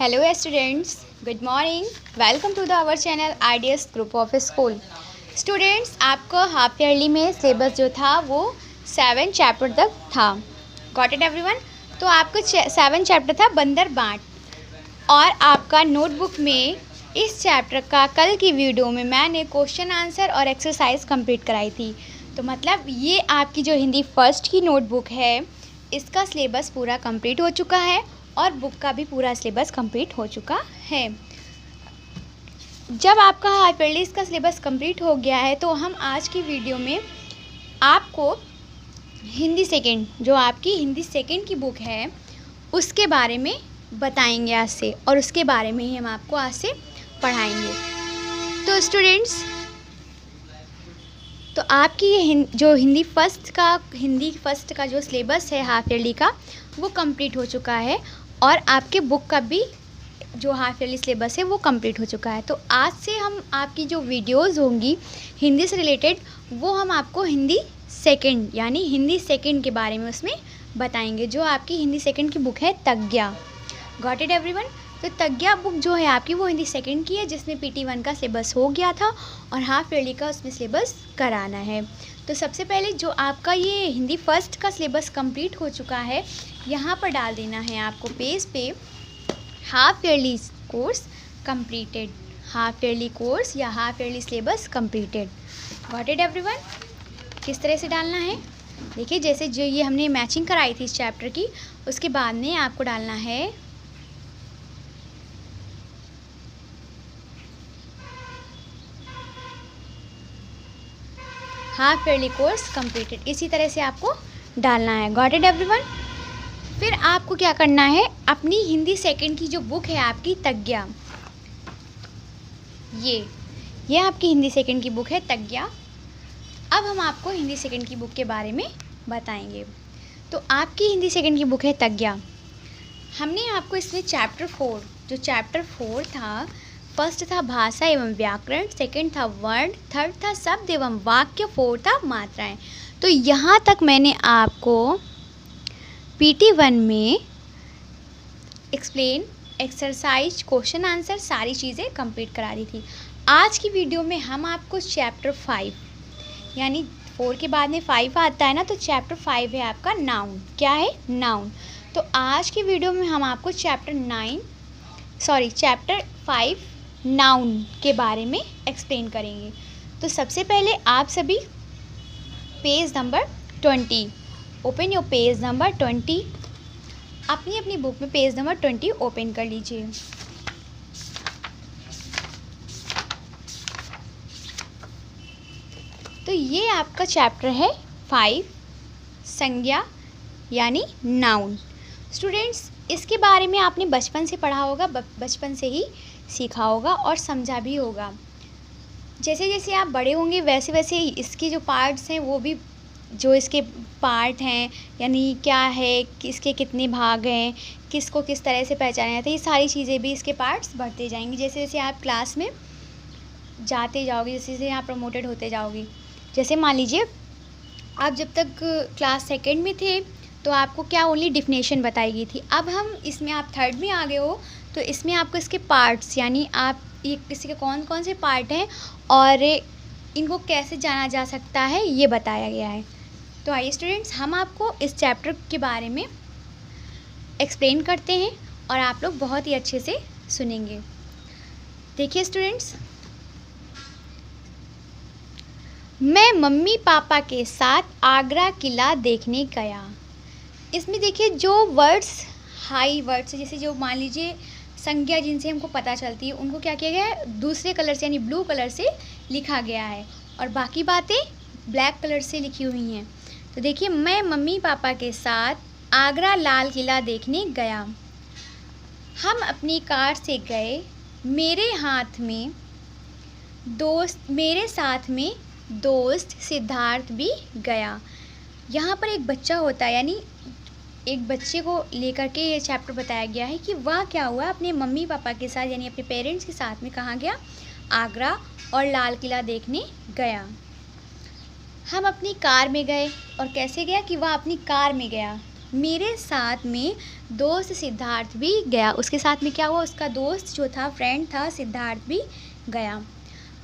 Hello students, good morning. Welcome to our channel IDS Group of School. Students आपको half yearly में syllabus जो था वो 7 chapter तक था. Got it everyone. तो आपको 7 चैप्टर था बंदर बांट, और आपका नोटबुक में इस चैप्टर का कल की वीडियो में मैंने क्वेश्चन आंसर और एक्सरसाइज कंप्लीट कराई थी. तो मतलब ये आपकी जो हिंदी फर्स्ट की नोटबुक है इसका सिलेबस पूरा कंप्लीट हो चुका है और बुक का भी पूरा सिलेबस कंप्लीट हो चुका है. जब आपका हाफ ईयरली इसका सिलेबस कंप्लीट हो गया है तो हम आज की वीडियो में आपको हिंदी सेकंड, जो आपकी हिंदी सेकंड की बुक है उसके बारे में बताएंगे आज से, और उसके बारे में ही हम आपको आज से पढ़ाएंगे. तो स्टूडेंट्स, तो आपकी ये जो हिंदी फर्स्ट का जो सिलेबस है हाफ ईयरली का वो कंप्लीट हो चुका है, और आपके बुक का भी जो हाफ ईयरली सिलेबस है वो कंप्लीट हो चुका है. तो आज से हम आपकी जो वीडियोस होंगी हिंदी से रिलेटेड वो हम आपको हिंदी सेकंड यानी हिंदी सेकंड के बारे में उसमें बताएंगे, जो आपकी हिंदी सेकंड की बुक है तज्ञा. Got it everyone. तो तज्ञा बुक जो है आपकी वो हिंदी सेकंड की है, जिसमें PT1 का सिलेबस हो गया था और हाफ ईयरली का उसमें सिलेबस कराना है. तो सबसे पहले जो आपका ये हिंदी फर्स्ट का सिलेबस कंप्लीट हो चुका है यहाँ पर डाल देना है आपको पेज पे half yearly course completed, half yearly course या half yearly syllabus completed. Got it everyone. किस तरह से डालना है देखिए, जैसे जो ये हमने मैचिंग कराई थी इस चैप्टर की, उसके बाद में आपको डालना है हाफ ईयरली कोर्स कंप्लीटेड. इसी तरह से आपको डालना है. Got it everyone. फिर आपको क्या करना है, अपनी हिंदी सेकंड की जो बुक है आपकी तज्ञा, ये आपकी हिंदी सेकंड की बुक है तज्ञा. अब हम आपको हिंदी सेकंड की बुक के बारे में बताएंगे. तो आपकी हिंदी सेकंड की बुक है तज्ञा. हमने आपको इसमें चैप्टर 4, जो चैप्टर 4 था, फर्स्ट था भाषा एवं व्याकरण, सेकंड था वर्ण, थर्ड था शब्द एवं वाक्य, फोर्थ था मात्राएं. तो यहाँ तक मैंने आपको PT1 में एक्सप्लेन, एक्सरसाइज, क्वेश्चन आंसर सारी चीज़ें कंप्लीट करा दी थी. आज की वीडियो में हम आपको चैप्टर 5 यानी 4 के बाद में 5 आता है ना, तो चैप्टर 5 है आपका नाउन. क्या है? नाउन. तो आज की वीडियो में हम आपको चैप्टर 5 नाउन के बारे में एक्सप्लेन करेंगे. तो सबसे पहले आप सभी page number 20, open your page number 20. अपनी बुक में पेज नंबर 20 ओपन कर लीजिए. तो ये आपका चैप्टर है 5 संज्ञा यानी नाउन. स्टूडेंट्स, इसके बारे में आपने बचपन से पढ़ा होगा, बचपन से ही सीखा होगा और समझा भी होगा. जैसे जैसे आप बड़े होंगे वैसे वैसे इसके जो पार्ट्स हैं वो भी, जो इसके पार्ट हैं यानी क्या है, किसके कितने भाग हैं, किसको किस तरह से पहचाना जाता है, ये सारी चीज़ें भी इसके पार्ट्स बढ़ते जाएंगी जैसे जैसे आप क्लास में जाते जाओगे, जैसे जैसे आप प्रमोटेड होते जाओगे. जैसे मान लीजिए आप जब तक क्लास सेकेंड में थे तो आपको क्या ओनली डिफिनेशन बताई गई थी. अब हम इसमें आप थर्ड में आ गए हो तो इसमें आपको इसके पार्ट्स यानी आप ये इसके कौन कौन से पार्ट हैं और इनको कैसे जाना जा सकता है ये बताया गया है. तो आइए स्टूडेंट्स, हम आपको इस चैप्टर के बारे में एक्सप्लेन करते हैं और आप लोग बहुत ही अच्छे से सुनेंगे. देखिए स्टूडेंट्स, मैं मम्मी पापा के साथ आगरा किला देखने गया. इसमें देखिए जो वर्ड्स हाई वर्ड्स, जैसे जो मान लीजिए संज्ञा जिनसे हमको पता चलती है उनको क्या किया गया है, दूसरे कलर से यानी ब्लू कलर से लिखा गया है और बाकी बातें ब्लैक कलर से लिखी हुई हैं. तो देखिए, मैं मम्मी पापा के साथ आगरा लाल किला देखने गया. हम अपनी कार से गए, मेरे साथ में दोस्त सिद्धार्थ भी गया. यहाँ पर एक बच्चा होता है यानी एक बच्चे को लेकर के ये चैप्टर बताया गया है कि वह क्या हुआ, अपने मम्मी पापा के साथ यानी अपने पेरेंट्स के साथ में कहाँ गया, आगरा और लाल किला देखने गया. हम अपनी कार में गए, और कैसे गया कि वह अपनी कार में गया. मेरे साथ में दोस्त सिद्धार्थ भी गया। उसके साथ में क्या हुआ, उसका दोस्त जो था, फ्रेंड था, सिद्धार्थ भी गया।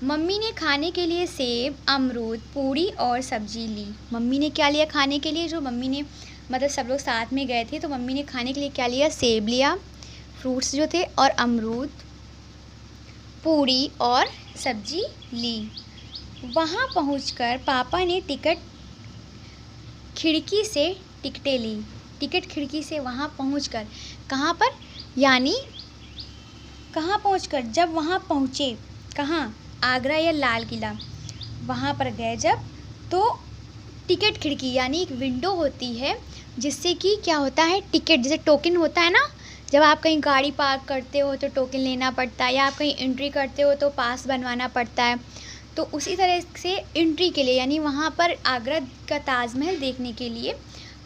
मम्मी ने खाने के लिए सेब, अमरूद, पूड़ी और सब्जी ली। मम्मी ने क्या लिया खाने के लिए, जो मम्मी ने मतलब सब लोग साथ में गए थे तो मम्मी ने खाने के लिए क्या लिया, सेब लिया, फ्रूट्स जो थे, और अमरूद, पूड़ी और सब्जी ली। वहाँ पहुँचकर पापा ने टिकट खिड़की से वहाँ पहुँचकर, कहाँ पर, यानी कहाँ पहुँचकर, जब वहाँ पहुँचे, कहाँ, आगरा या लाल किला, वहाँ पर गए जब, तो टिकट खिड़की यानी एक विंडो होती है जिससे कि क्या होता है, टिकट जैसे टोकन होता है ना, जब आप कहीं गाड़ी पार्क करते हो तो टोकन लेना पड़ता है, या आप कहीं एंट्री करते हो तो पास बनवाना पड़ता है, तो उसी तरह से एंट्री के लिए, यानी वहाँ पर आगरा का ताजमहल देखने के लिए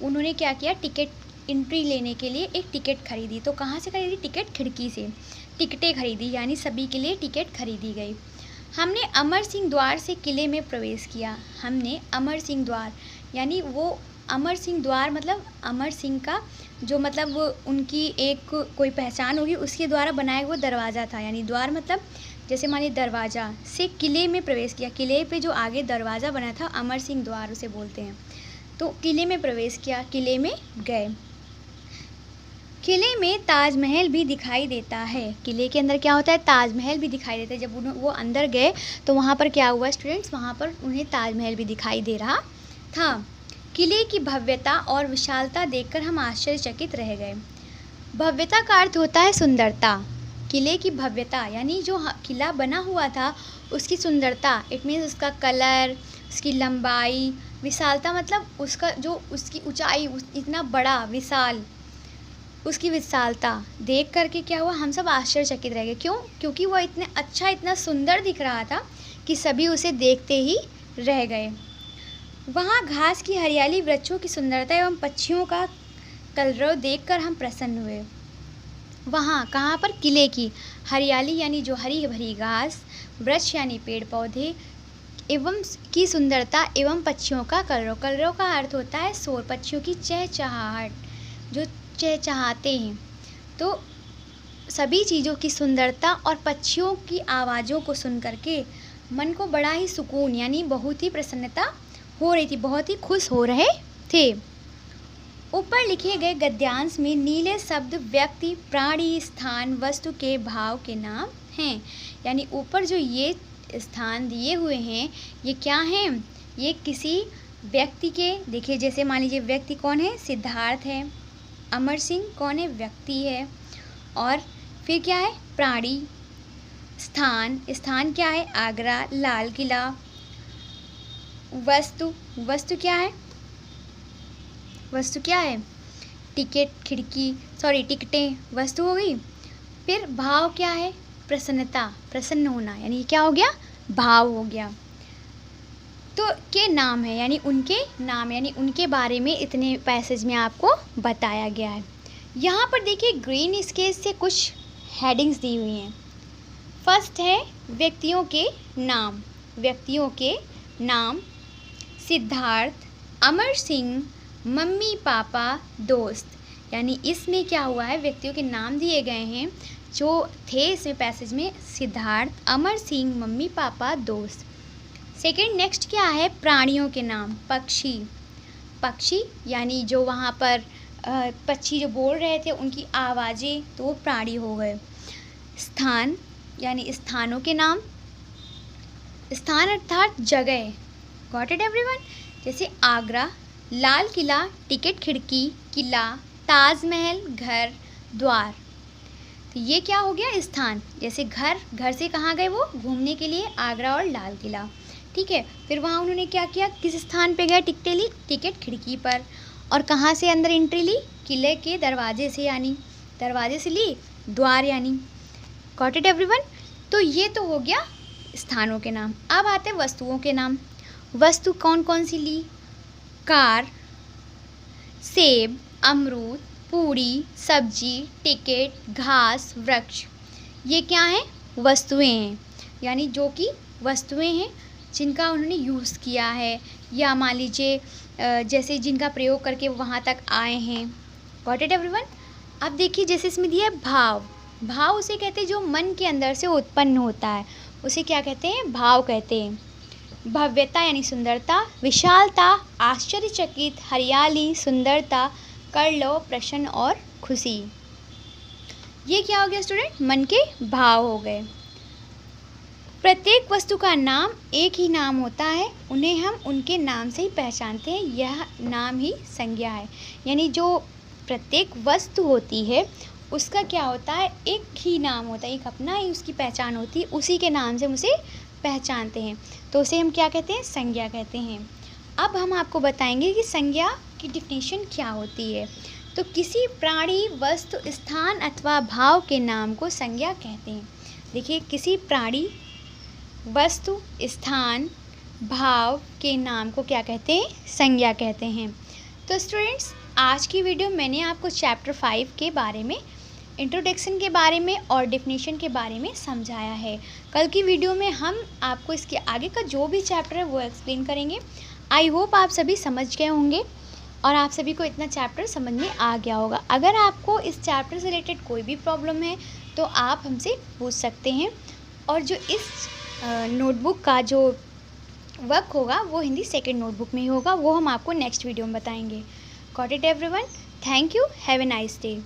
उन्होंने क्या किया, टिकट एंट्री लेने के लिए एक टिकट खरीदी। तो कहाँ से खरीदी, टिकट खिड़की से टिकटें खरीदी, यानी सभी के लिए टिकट खरीदी गई। हमने अमर सिंह द्वार से किले में प्रवेश किया। हमने अमर सिंह द्वार, यानी वो अमर सिंह द्वार मतलब अमर सिंह का जो मतलब वो उनकी एक कोई पहचान होगी, उसके द्वारा बनाया हुआ दरवाज़ा था, यानी द्वार मतलब जैसे मानिए दरवाज़ा से किले में प्रवेश किया। किले पे जो आगे दरवाज़ा बना था, अमर सिंह द्वार उसे बोलते हैं। तो किले में प्रवेश किया, किले में गए। किले में ताजमहल भी दिखाई देता है। किले के अंदर क्या होता है, ताजमहल भी दिखाई देता है। जब वो अंदर गए तो वहाँ पर क्या हुआ स्टूडेंट्स, वहाँ पर उन्हें ताजमहल भी दिखाई दे रहा था। किले की भव्यता और विशालता देखकर हम आश्चर्यचकित रह गए। भव्यता का अर्थ होता है सुंदरता। किले की भव्यता यानी जो किला बना हुआ था उसकी सुंदरता, इट मीन्स उसका कलर, उसकी लंबाई, विशालता मतलब उसका जो उसकी ऊंचाई, इतना बड़ा विशाल, उसकी विशालता देख करके क्या हुआ, हम सब आश्चर्यचकित रह गए। क्यों, क्योंकि वह इतने अच्छा, इतना सुंदर दिख रहा था कि सभी उसे देखते ही रह गए। वहाँ घास की हरियाली, वृक्षों की सुंदरता एवं पक्षियों का कलरव देखकर हम प्रसन्न हुए। वहाँ कहाँ पर, किले की हरियाली यानी जो हरी भरी घास, वृक्ष यानी पेड़ पौधे एवं की सुंदरता एवं पक्षियों का कलरव। कलरव का अर्थ होता है शोर, पक्षियों की चहचहाहट, जो चहचहाते हैं। तो सभी चीज़ों की सुंदरता और पक्षियों की आवाज़ों को सुन करके मन को बड़ा ही सुकून यानी बहुत ही प्रसन्नता हो रही थी, बहुत ही खुश हो रहे थे। ऊपर लिखे गए गद्यांश में नीले शब्द व्यक्ति, प्राणी, स्थान, वस्तु के भाव के नाम हैं। यानी ऊपर जो ये स्थान दिए हुए हैं ये क्या हैं, ये किसी व्यक्ति के, देखिए जैसे मान लीजिए व्यक्ति कौन है, सिद्धार्थ है, अमर सिंह कौन है, व्यक्ति है, और फिर क्या है, प्राणी, स्थान, स्थान क्या है, आगरा, लाल किला, वस्तु, वस्तु क्या है, वस्तु क्या है, टिकट खिड़की, सॉरी टिकटें वस्तु हो गई। फिर भाव क्या है, प्रसन्नता, प्रसन्न होना, यानी क्या हो गया, भाव हो गया। तो के नाम है यानी उनके नाम, यानी उनके बारे में इतने पैसेज में आपको बताया गया है। यहाँ पर देखिए ग्रीन स्केच से कुछ हेडिंग्स दी हुई हैं। फर्स्ट है व्यक्तियों के नाम, व्यक्तियों के नाम, सिद्धार्थ, अमर सिंह, मम्मी पापा, दोस्त, यानी इसमें क्या हुआ है, व्यक्तियों के नाम दिए गए हैं जो थे इसमें पैसेज में, सिद्धार्थ, अमर सिंह, मम्मी पापा, दोस्त। सेकंड नेक्स्ट क्या है, प्राणियों के नाम, पक्षी, पक्षी यानी जो वहाँ पर पक्षी जो बोल रहे थे उनकी आवाज़ें, तो वो प्राणी हो गए। स्थान यानी स्थानों के नाम, स्थान अर्थात जगह, गॉट इट एवरीवन, जैसे आगरा, लाल किला, टिकट खिड़की, किला, ताजमहल, घर, द्वार। तो ये क्या हो गया, स्थान, जैसे घर, घर से कहाँ गए वो, घूमने के लिए, आगरा और लाल किला, ठीक है। फिर वहाँ उन्होंने क्या किया, किस स्थान पे गए, टिकटें ली, टिकट खिड़की पर, और कहाँ से अंदर एंट्री ली, किले के दरवाजे से, यानी दरवाजे से ली, द्वार यानी, गॉट इट एवरीवन। तो ये तो हो गया स्थानों के नाम। अब आते हैं वस्तुओं के नाम। वस्तु कौन कौन सी ली, कार, सेब, अमरूद, पूड़ी, सब्जी, टिकट, घास, वृक्ष, ये क्या हैं, वस्तुएं हैं, यानी जो कि वस्तुएं हैं जिनका उन्होंने यूज़ किया है, या मान लीजिए जैसे जिनका प्रयोग करके वो वहाँ तक आए हैं। Got it everyone? अब देखिए जैसे इसमें दिया है भाव। भाव उसे कहते हैं जो मन के अंदर से उत्पन्न होता है, उसे क्या कहते हैं? भाव कहते हैं। भव्यता यानी सुंदरता, विशालता, आश्चर्यचकित, हरियाली, सुंदरता, कर लो, प्रसन्न और खुशी। ये क्या हो गया स्टूडेंट? मन के भाव हो गए। प्रत्येक वस्तु का नाम एक ही नाम होता है, उन्हें हम उनके नाम से ही पहचानते हैं, यह नाम ही संज्ञा है। यानी जो प्रत्येक वस्तु होती है उसका क्या होता है? एक ही नाम होता है, एक अपना ही उसकी पहचान होती है, उसी के नाम से हम उसे पहचानते हैं, तो उसे हम क्या कहते हैं? संज्ञा कहते हैं। अब हम आपको बताएंगे कि संज्ञा की डिफिनीशन क्या होती है। तो किसी प्राणी, वस्तु, स्थान अथवा भाव के नाम को संज्ञा कहते हैं। देखिए, किसी प्राणी, वस्तु, स्थान, भाव के नाम को क्या कहते हैं? संज्ञा कहते हैं। तो स्टूडेंट्स, आज की वीडियो मैंने आपको चैप्टर 5 के बारे में, इंट्रोडक्शन के बारे में और डेफिनेशन के बारे में समझाया है। कल की वीडियो में हम आपको इसके आगे का जो भी चैप्टर है वो एक्सप्लेन करेंगे। आई होप आप सभी समझ गए होंगे और आप सभी को इतना चैप्टर समझ में आ गया होगा। अगर आपको इस चैप्टर से रिलेटेड कोई भी प्रॉब्लम है तो आप हमसे पूछ सकते हैं, और जो इस नोटबुक का जो वर्क होगा वो हिंदी सेकेंड नोटबुक में ही होगा, वो हम आपको नेक्स्ट वीडियो में बताएंगे। Got it everyone? Thank you, have a nice day.